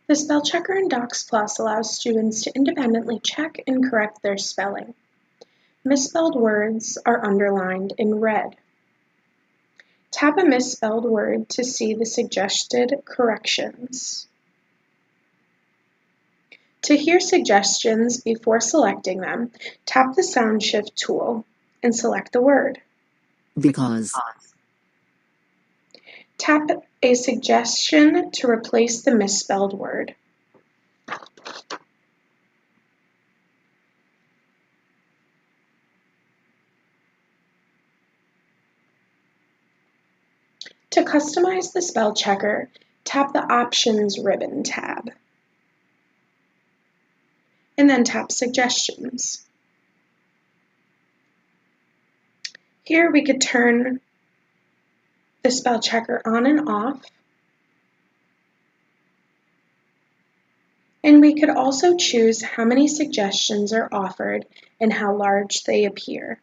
The spell checker in DocsPlus allows students to independently check and correct their spelling. Misspelled words are underlined in red. Tap a misspelled word to see the suggested corrections. To hear suggestions before selecting them, tap the sound shift tool and select the word. Because. Tap a suggestion to replace the misspelled word. To customize the spell checker, tap the Options ribbon tab, and then tap Suggestions. Here we could turn the spell checker on and off, and we could also choose how many suggestions are offered and how large they appear.